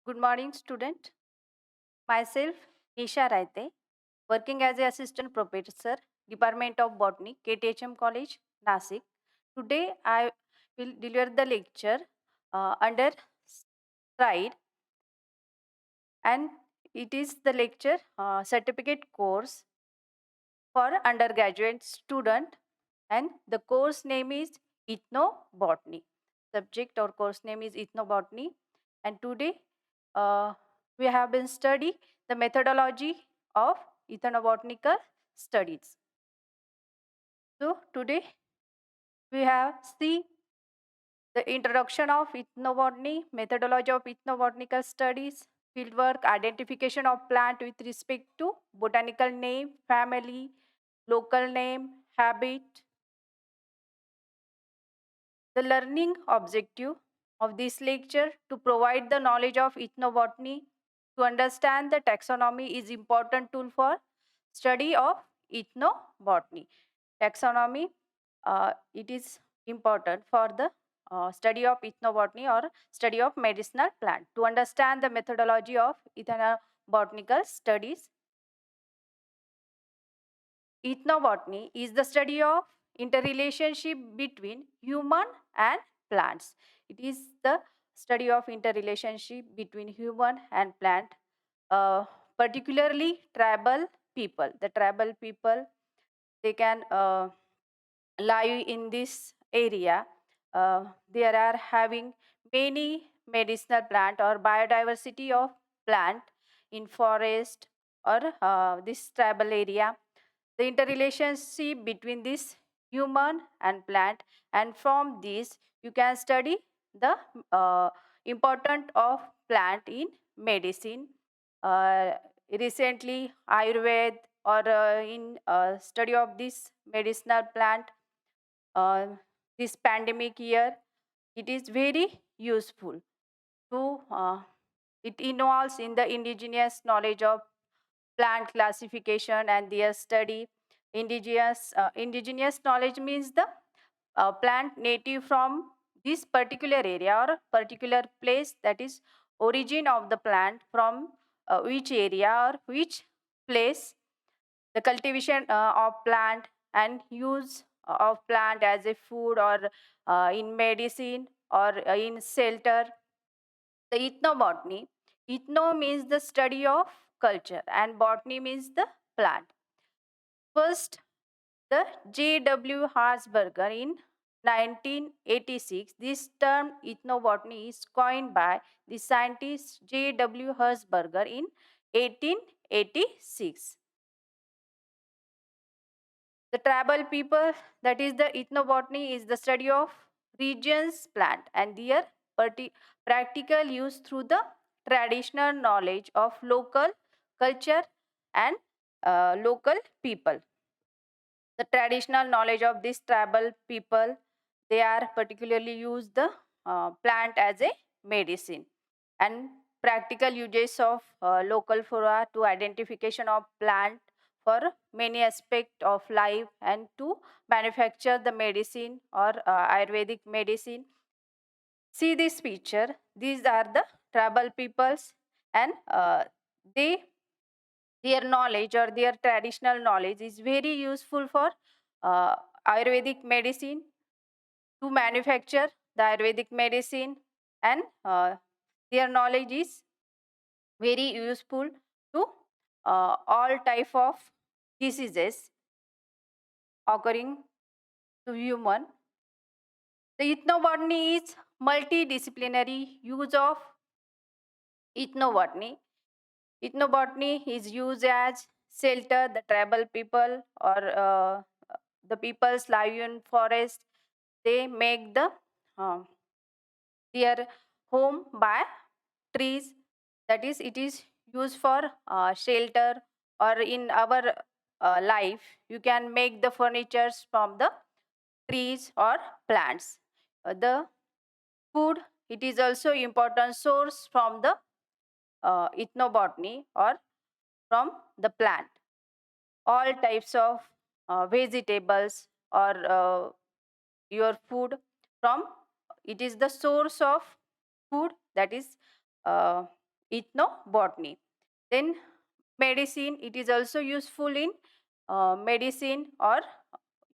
Good morning, student. Myself, Nisha Raite, working as an assistant professor, Department of Botany, KTHM College, Nasik. Today, I will deliver the lecture under stride, and it is the lecture certificate course for undergraduate student, and the course name is Ethnobotany. Subject or course name is Ethnobotany, and today uh, we have been study the methodology of ethnobotanical studies. So today we have see the introduction of ethnobotany, methodology of ethnobotanical studies, fieldwork, identification of plant with respect to botanical name, family, local name, habit. The learning objective of this lecture to provide the knowledge of ethnobotany, to understand the taxonomy is important tool for study of ethnobotany. Taxonomy, it is important for the study of ethnobotany or study of medicinal plant. To understand the methodology of ethnobotanical studies, ethnobotany is the study of interrelationship between human and plants. It is the study of interrelationship between human and plant, particularly tribal people. The tribal people, they can live in this area. They are having many medicinal plant or biodiversity of plant in forest or this tribal area, the interrelationship between this human and plant, and from this you can study the important of plant in medicine. uh, Recently ayurveda or in study of this medicinal plant, uh, this pandemic year, it is very useful to it involves in the indigenous knowledge of plant classification and their study. Indigenous knowledge means the plant native from this particular area or particular place, that is origin of the plant from which area or which place, the cultivation of plant and use of plant as a food or in medicine or in shelter. The ethnobotany, ethno means the study of culture and botany means the plant. First, the J.W. Harzberger in 1986. This term ethnobotany is coined by the scientist J.W. Harzberger in 1886. The tribal people, that is the ethnobotany, is the study of regions plant and their practical use through the traditional knowledge of local culture and local people. The traditional knowledge of this tribal people, they are particularly use the plant as a medicine, and practical uses of local flora to identification of plant for many aspects of life and to manufacture the medicine or ayurvedic medicine. See this picture, these are the tribal peoples, and they their knowledge or their traditional knowledge is very useful for uh, ayurvedic medicine, to manufacture the ayurvedic medicine, and their knowledge is very useful to all type of diseases occurring to human. The ethnobotany is multidisciplinary use of ethnobotany. Ethnobotany is used as shelter the tribal people or the peoples live in forest. They make the uh, their home by trees. That is, it is used for shelter, or in our life you can make the furnitures from the trees or plants. The food, it is also important source from the ethnobotany or from the plant. All types of vegetables or your food from, it is the source of food, that is uh, ethnobotany. Then medicine, it is also useful in medicine, or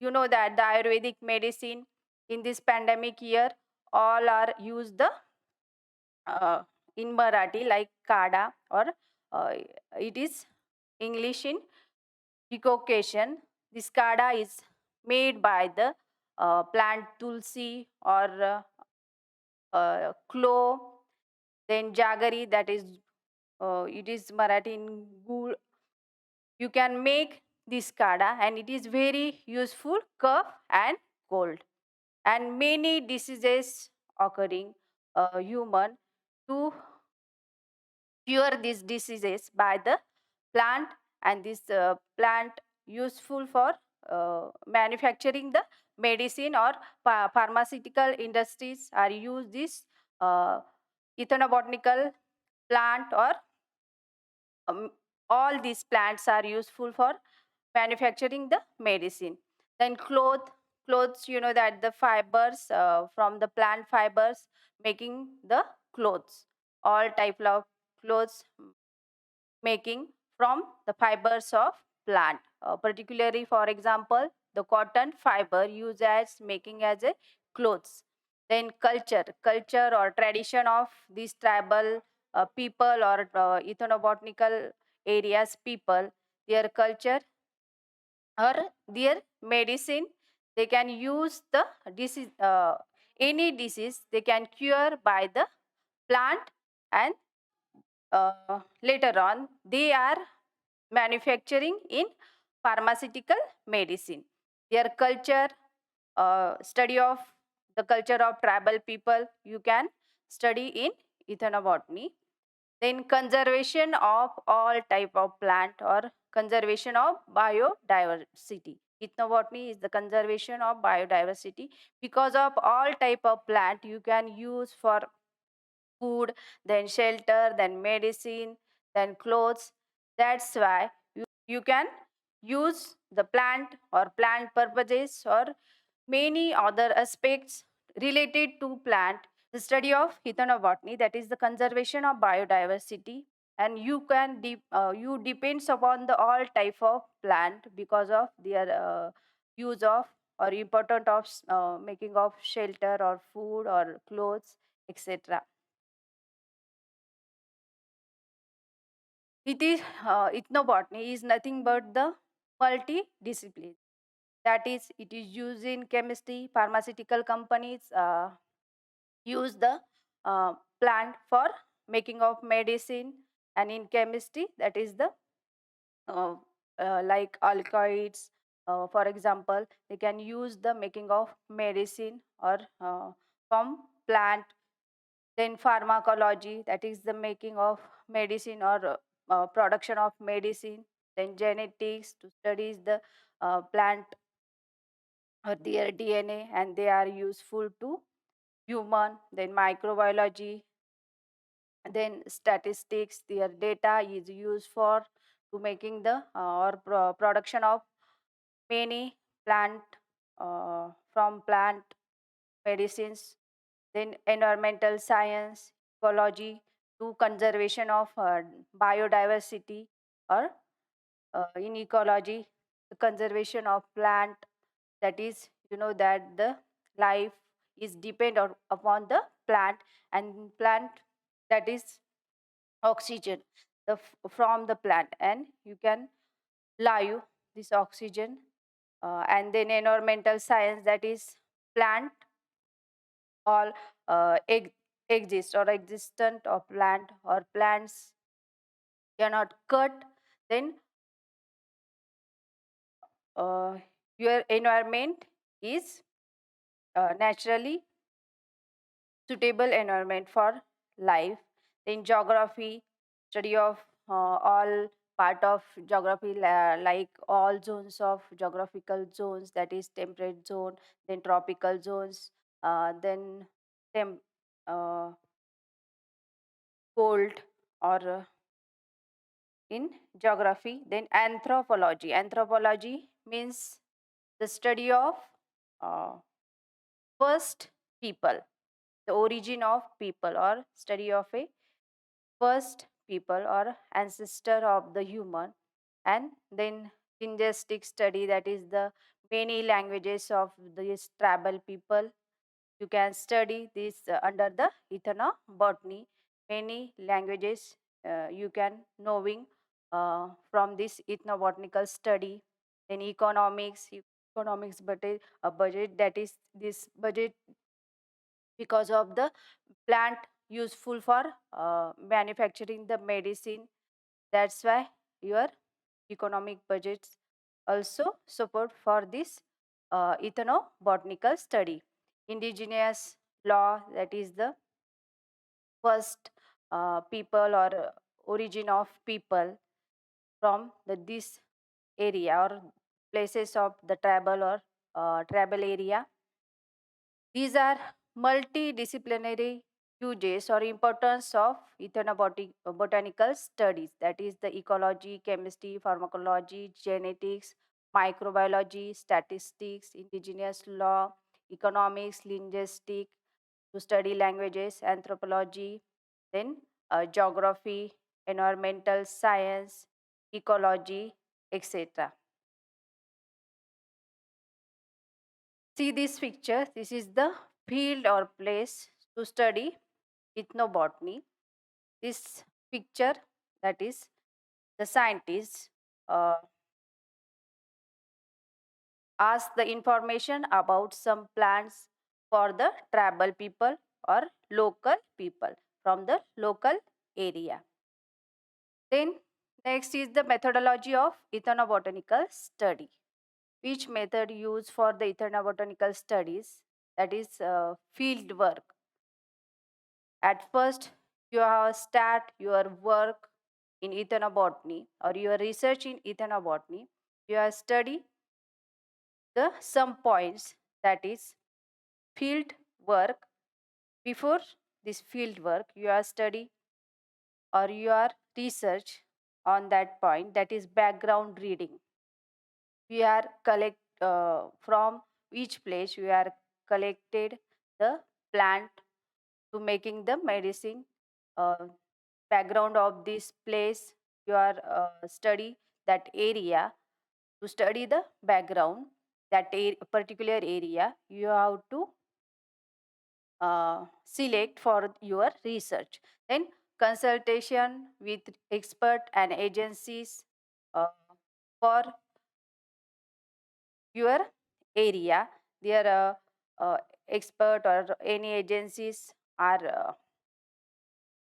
you know that the Ayurvedic medicine in this pandemic year all are used the uh, in Marathi like kada, or uh, it is English in decoction. This kada is made by the plant tulsi or clove, then jaggery, that is it is Marathi in gul. You can make this kada and it is very useful cough and cold and many diseases occurring human to cure these diseases by the plant, and this plant useful for manufacturing the medicine, or pharmaceutical industries are use this uh, ethnobotanical plant, or um, all these plants are useful for manufacturing the medicine. Then clothes, you know that the fibers from the plant fibers making the clothes, all type of clothes making from the fibers of plant, particularly for example the cotton fiber used as making as a clothes. Then culture or tradition of these tribal people, or ethnobotanical areas people, their culture or their medicine, they can use the disease, any disease they can cure by the plant, and later on they are manufacturing in pharmaceutical medicine. Their culture, study of the culture of tribal people, you can study in ethnobotany. Then conservation of all type of plant, or conservation of biodiversity. Ethnobotany is the conservation of biodiversity. Because of all type of plant you can use for food, then shelter, then medicine, then clothes. That's why you can use the plant or plant purposes, or many other aspects related to plant. The study of ethnobotany, that is the conservation of biodiversity, and you can you depends upon the all type of plant because of their use of or important of making of shelter or food or clothes, etc. It is ethnobotany is nothing but the multidiscipline. That is, it is used in chemistry. Pharmaceutical companies use the plant for making of medicine, and in chemistry, that is the uh, like alkaloids. For example, they can use the making of medicine or from plant. Then pharmacology, that is the making of medicine or production of medicine. Then genetics, to studies the plant or their DNA, and they are useful to human. Then microbiology, then statistics, their data is used for to making the production of many plant from plant medicines. Then environmental science, ecology, to conservation of biodiversity, or in ecology, the conservation of plant, that is, you know that the life is depend upon the plant, and plant, that is oxygen from the plant, and you can live this oxygen. And then environmental science, that is plant all exist or existent of plant, or plants cannot cut. Then uh, your environment is naturally suitable environment for life. Then geography, study of all part of geography, like all zones of geographical zones, that is temperate zone, then tropical zones, then tem- uh, cold, or in geography. Then anthropology means the study of uh, first people, the origin of people, or study of a first people or ancestor of the human. And then linguistic study, that is the many languages of these tribal people. You can study this under the ethnobotany. Many languages you can knowing from this ethnobotanical study. Then economics budget, a budget, that is this budget because of the plant useful for manufacturing the medicine. That's why your economic budgets also support for this ethnobotanical study. Indigenous law, that is the first people or origin of people from this area or places of the tribal or tribal area. These are multidisciplinary uses or importance of botanical studies, that is the ecology, chemistry, pharmacology, genetics, microbiology, statistics, indigenous law, economics, linguistics, to study languages, anthropology, then geography, environmental science, ecology, etc. See this picture. This is the field or place to study ethnobotany. This picture, that is the scientists uh, ask the information about some plants for the tribal people or local people from the local area. Then next is the methodology of ethnobotanical study. Which method used for the ethnobotanical studies? That is field work. At first, you have start your work in ethnobotany or your research in ethnobotany. You have study the some points, that is field work. Before this field work, you are study or you are research on that point, that is background reading. We are collect from each place we are collected the plant to making the medicine. uh, Background of this place, you are study that area. To study the background that particular area, you have to select for your research. Then consultation with expert and agencies uh, for your area. Their expert or any agencies are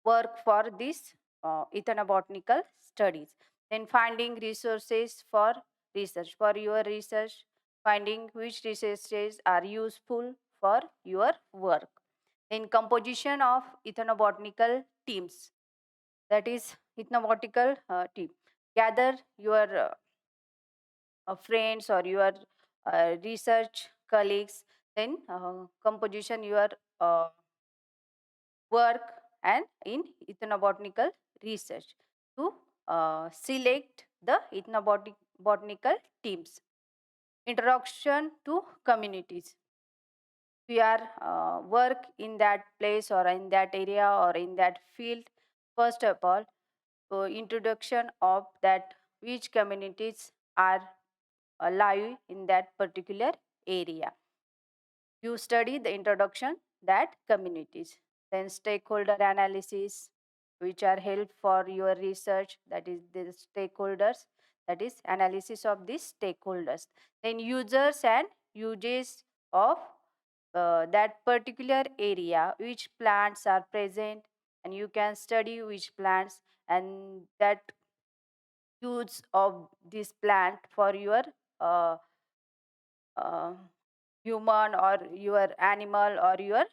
work for this ethnobotanical studies. Then finding resources for research. For your research, finding which resources are useful for your work. Then composition of ethnobotanical teams. That is ethnobotanical team. Gather your friends or your research colleagues. Then composition your uh, work and in ethnobotanical research to select the ethnobotanical teams. Introduction to communities. We are work in that place or in that area or in that field. First of all, introduction of that which communities are alive in that particular area. You study the introduction that communities. Then stakeholder analysis, which are help for your research, that is the stakeholders, that is analysis of these stakeholders. Then users and uses of that particular area, which plants are present, and you can study which plants and that use of this plant for your uh, uh, human or your animal or your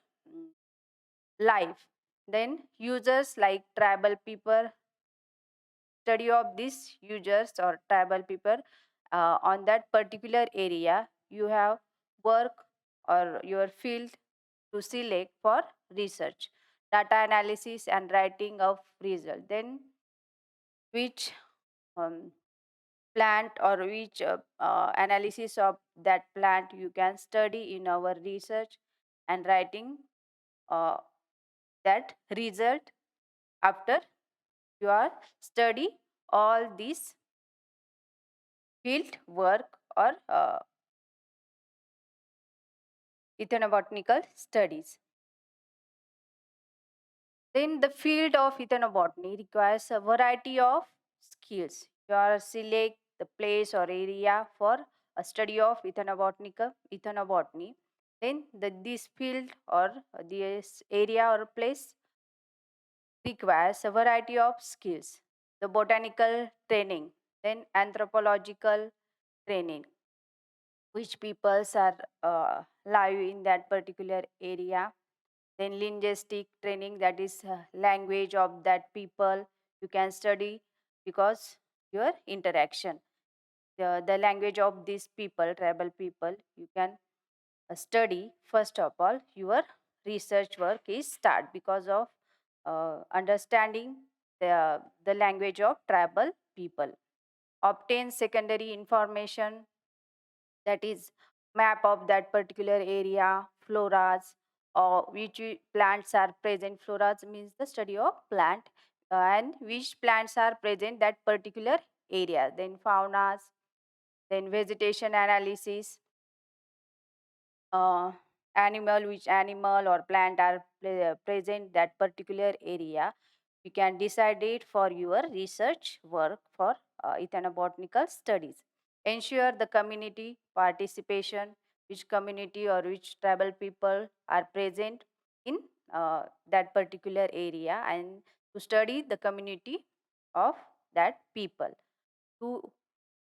life. Then users like tribal people, study of these users or tribal people on that particular area, you have work or your field to select for research, data analysis and writing of result. Then which um, plant or which analysis of that plant you can study in our research and writing uh, that result after you are study all these field work or ethnobotanical studies. Then the field of ethnobotany requires a variety of skills. You are select the place or area for a study of ethnobotany. Then this field or this area or place requires a variety of skills. The botanical training, then anthropological training, which peoples are live in that particular area, then linguistic training, that is language of that people you can study because your interaction, the language of these people, tribal people, you can study. First of all, your research work is start because of understanding the language of tribal people. Obtain secondary information, that is map of that particular area, floras, or which plants are present. Floras means the study of plant, and which plants are present that particular area. Then faunas, then vegetation analysis, uh, animal, which animal or plant are present that particular area. You can decide it for your research work for ethnobotanical studies. Ensure the community participation, which community or which tribal people are present in that particular area, and to study the community of that people. Do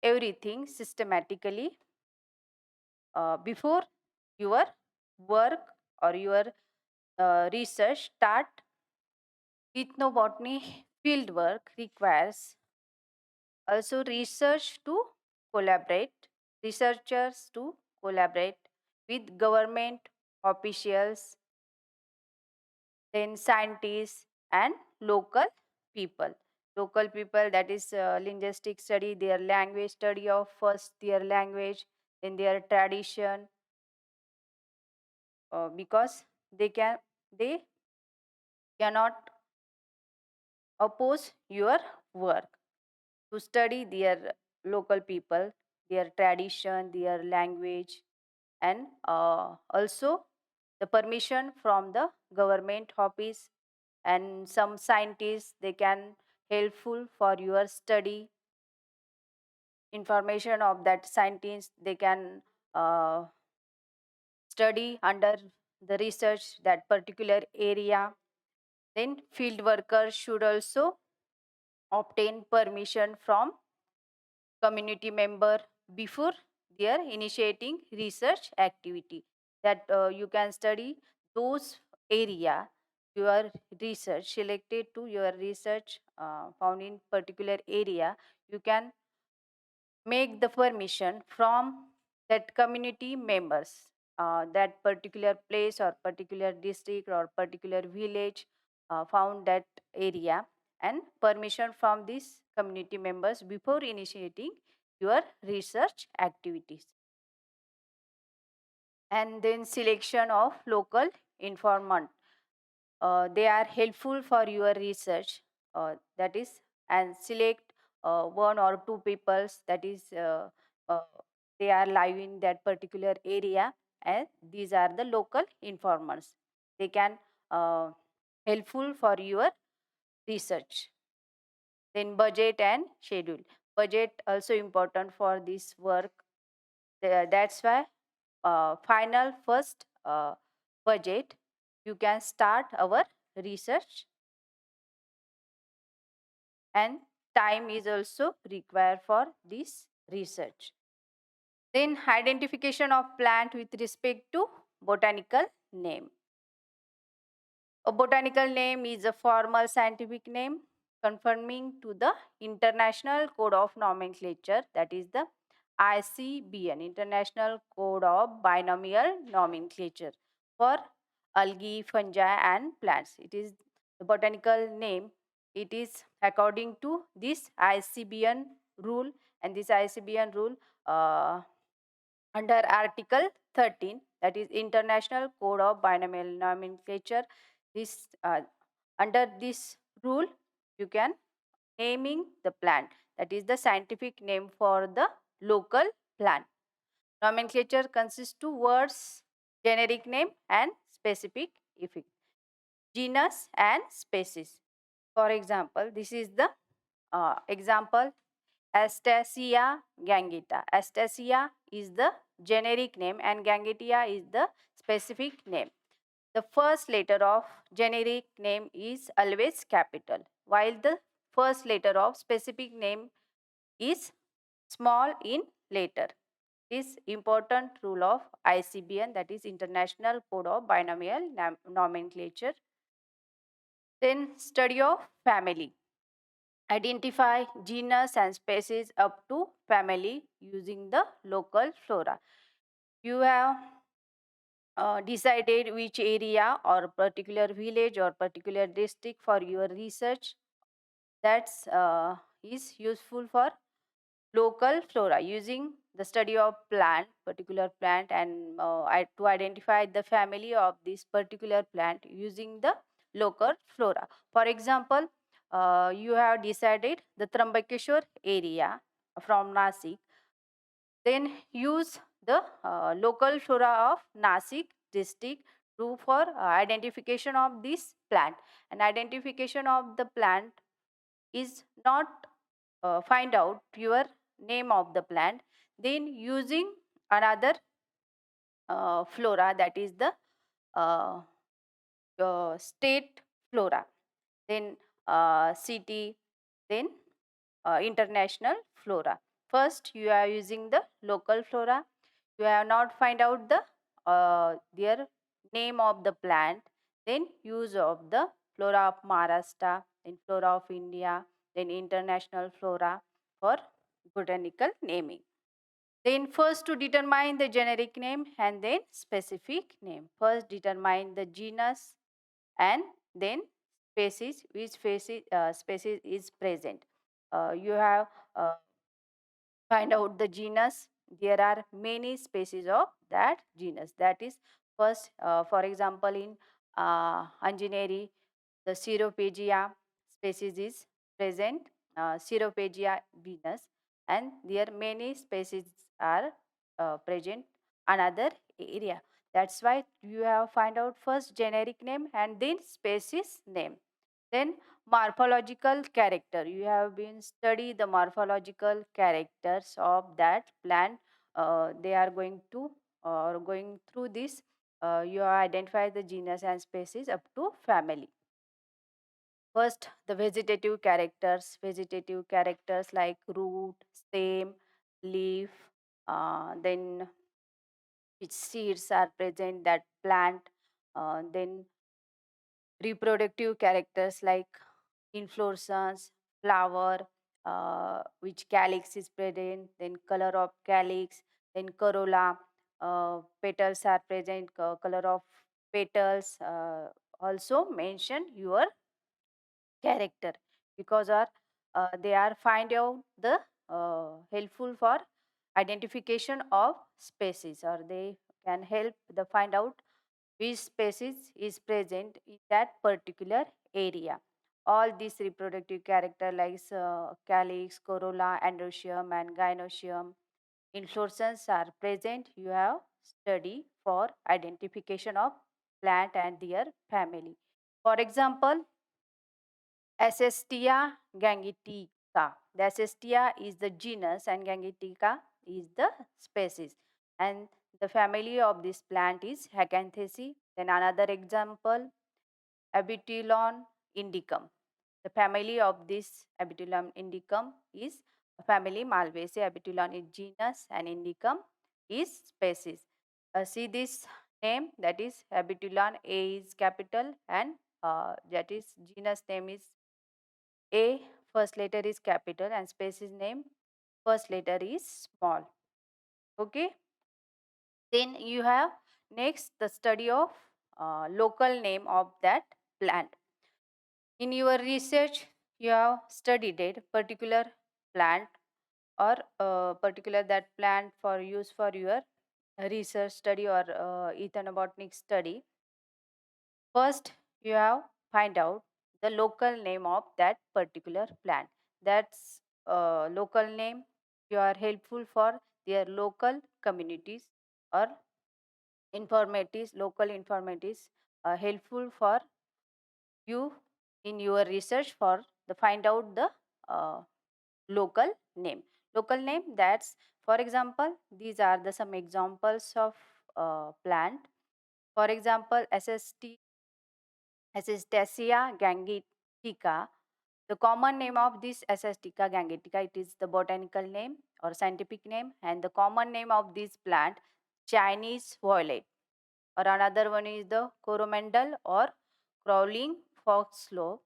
everything systematically before your work or your research start. Ethnobotany fieldwork requires also researchers to collaborate with government officials, then scientists and local people. Local people, that is linguistic study, their language, study of first their language, then their tradition, because they cannot oppose your work. To study their local people, their tradition, their language, and also the permission from the government office, and some scientists they can helpful for your study. Information of that scientist they can uh, study under the research that particular area. Then field workers should also obtain permission from community member before their initiating research activity, that you can study those area your research selected to your research found in particular area. You can make the permission from that community members, that particular place or particular district or particular village found that area, and permission from these community members before initiating your research activities. And then selection of local informant, they are helpful for your research, that is, and select one or two peoples, that is uh, they are live in that particular area, and these are the local informants. They can helpful for your research. Then budget and schedule. Budget also important for this work. That's why final first budget you can start our research, and time is also required for this research. Then identification of plant with respect to botanical name. A botanical name is a formal scientific name conforming to the International Code of Nomenclature, that is the ICBN, International Code of Binomial Nomenclature, for algae, fungi, and plants. It is the botanical name. It is according to this ICBN rule, and this ICBN rule uh, under Article 13, that is International Code of Binomial Nomenclature. This under this rule you can naming the plant. That is the scientific name for the local plant. Nomenclature consists two words, generic name and specific effect. Genus and species. For example, this is the example Astacia gangeta. Astacia is the generic name and gangetia is the specific name. The first letter of generic name is always capital, while the first letter of specific name is small in letter. This important rule of ICBN, that is International Code of Binomial Nomenclature. Then study of family. Identify genus and species up to family using the local flora. You have decided which area or particular village or particular district for your research. That's is useful for local flora using the study of plant, particular plant, and to identify the family of this particular plant using the local flora. For example, you have decided the Trambakeshwar area from Nasik, then use the local flora of Nasik district to for identification of this plant. And identification of the plant is not find out your name of the plant, then using another flora, that is the uh, state flora, then city, then international flora. First you are using the local flora. You have not find out the their name of the plant, then use of the flora of Maharashtra, then flora of India, then international flora for botanical naming. Then first to determine the generic name and then specific name. First determine the genus and then species, which species is present. You have uh, find out the genus. There are many species of that genus. That is first, for example, in Angineri, the Ceropegia species is present, Ceropegia venus, and there many species are present another area. That's why you have find out first generic name and then species name. Then morphological character. You have been study the morphological characters of that plant. They are going to going through this. You identify the genus and species up to family. First, the vegetative characters. Vegetative characters like root, stem, leaf. Then which seeds are present that plant. Then reproductive characters like inflorescence, flower, which calyx is present, then color of calyx, then corolla, petals are present, color of petals. Also mention your character because they are find out the helpful for identification of species, or they can help the find out which species is present in that particular area. All these reproductive character like calyx, corolla, androecium and gynoecium, inflorescence are present. You have study for identification of plant and their family. For example, Assestia gangetica. The Assestia is the genus and Gangetica is the species. And the family of this plant is Acanthaceae. Then another example, Abutilon indicum. The family of this Abutilon indicum is family Malvaceae. Abutilon is genus and indicum is species. See this name, that is Abutilon. A is capital and that is genus name is A, first letter is capital and species name first letter is small. Okay. Then you have next the study of local name of that plant. In your research, you have studied a particular plant or particular that plant for use for your research study or ethnobotanic study. First, you have find out the local name of that particular plant. that's local name. You are helpful for their local communities, or informatives, local informatives, helpful for you in your research for the find out the uh, local name. Local name, that's, for example, these are the some examples of plant. For example, Acacia gangetica. The common name of this Acacia gangetica, it is the botanical name or scientific name, and the common name of this plant, Chinese violet, or another one is the coromandel or crawling foxglove.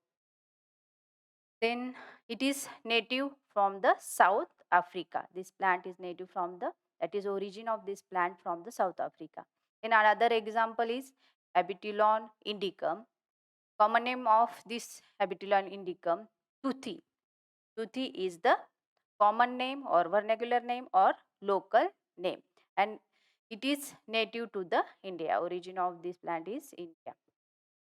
Then it is native from the South Africa. This plant is native from the, that is origin of this plant from the South Africa. Then another example is Abetyllon indicum. Common name of this Abetyllon indicum, Tuthi. Tuthi is the common name or vernacular name or local name, and it is native to the India. Origin of this plant is India.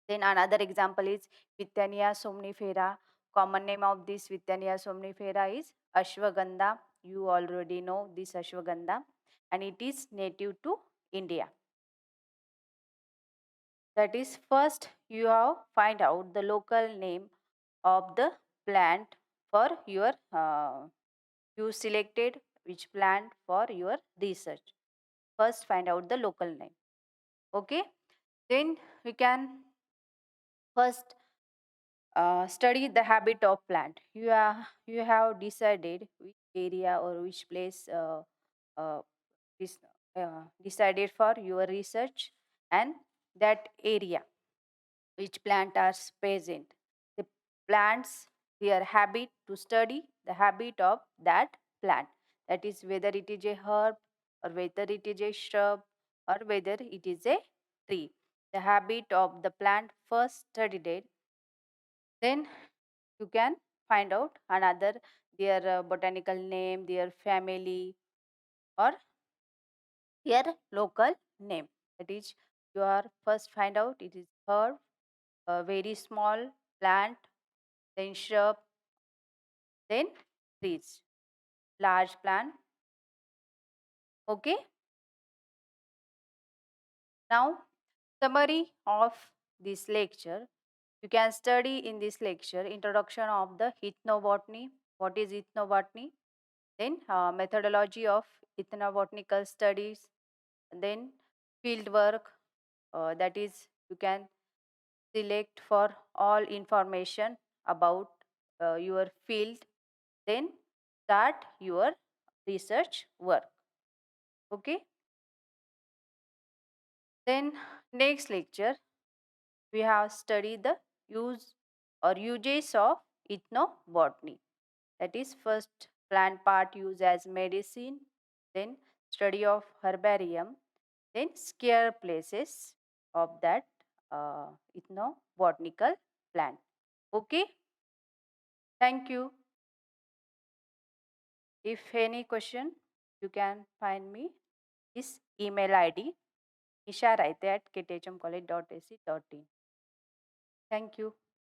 Then another example is Withania somnifera. Common name of this Withania somnifera is Ashwagandha. You already know this Ashwagandha, and it is native to India. That is, first you have find out the local name of the plant for your you selected which plant for your research. First find out the local name. Okay, then we can first study the habit of plant. You have decided which area or which place uh, is decided for your research, and that area which plant are present. The plants, their habit to study the habit of that plant. That is whether it is a herb or whether it is a shrub or whether it is a tree. The habit of the plant first studied, then you can find out another their botanical name, their family, or their local name. That is, you are first find out it is herb, a very small plant, then shrub, then trees, large plant. Okay. Now, summary of this lecture. You can study in this lecture introduction of the ethnobotany. What is ethnobotany? Then methodology of ethnobotanical studies. Then field work. That is, you can select for all information about your field. Then start your research work. Okay. Then next lecture we have studied the use or uses of ethnobotany. That is, first plant part used as medicine, then study of herbarium, then scare places of that ethnobotanical plant. Okay, thank you. If any question, you can find me this email ID isharaite@kthmcollege.ac.in. Thank you.